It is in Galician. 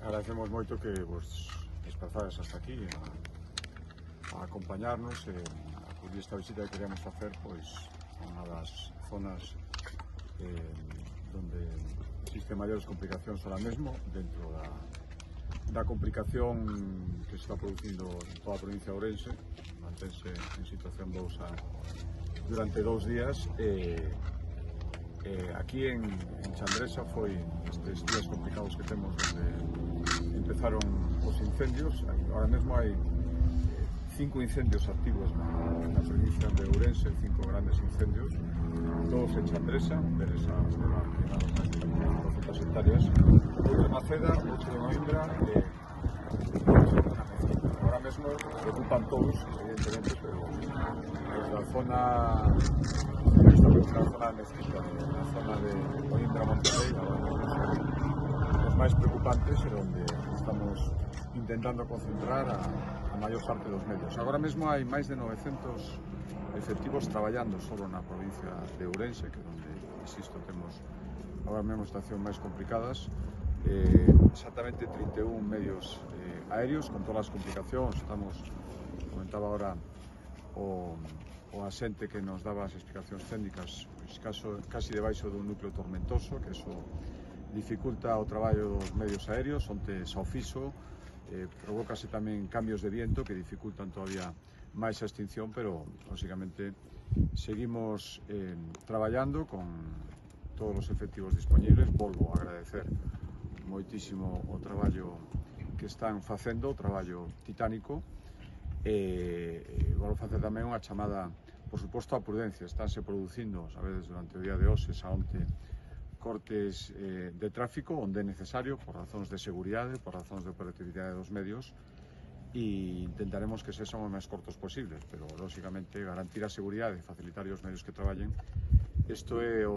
Agradecemos moito que vos desplazades hasta aquí a acompañarnos a cubrir esta visita que queríamos facer pois a unha das zonas donde existen maiores complicacións ahora mesmo dentro da complicación que se está producindo en toda a provincia de Ourense. Mantense en situación bousa durante 2 días. Aquí en Chandresa foi estes días complicados que temos donde empezaron os incendios. Ahora mesmo hai 5 incendios activos na provincia de Ourense, 5 grandes incendios, todos en Chandresa, veres a zona quemada máis de 400 hectáreas, outro na Ceda, outro en Oindra, ahora mesmo preocupan todos, evidentemente, pero desde a zona de Mezquita, na zona de Oindra, Monterrey, os máis preocupantes e onde estamos intentando concentrar a maior parte dos medios. Agora mesmo hai máis de 900 efectivos traballando solo na provincia de Ourense, que onde, insisto, temos agora mesmo situacións máis complicadas. Exactamente 31 medios aéreos con todas as complicacións. Comentaba ahora o asente que nos daba as explicacións técnicas, pois casi debaixo dun núcleo tormentoso, que eso dificulta o traballo dos medios aéreos, onte xa o fixo, provócase tamén cambios de viento que dificultan todavía máis a extinción, pero lógicamente seguimos traballando con todos os efectivos disponibles. Volvo a agradecer moitísimo o traballo que están facendo, o traballo titánico, volvo a facer tamén unha chamada, por suposto, a prudencia. Estánse producindo, sabedes, durante o día de hoxe, xa onte, cortes de tráfico onde é necesario, por razóns de seguridade, por razóns de operatividade dos medios, e intentaremos que sexan os máis cortos posibles, pero, lógicamente, garantir a seguridade e facilitar os medios que traballen, isto é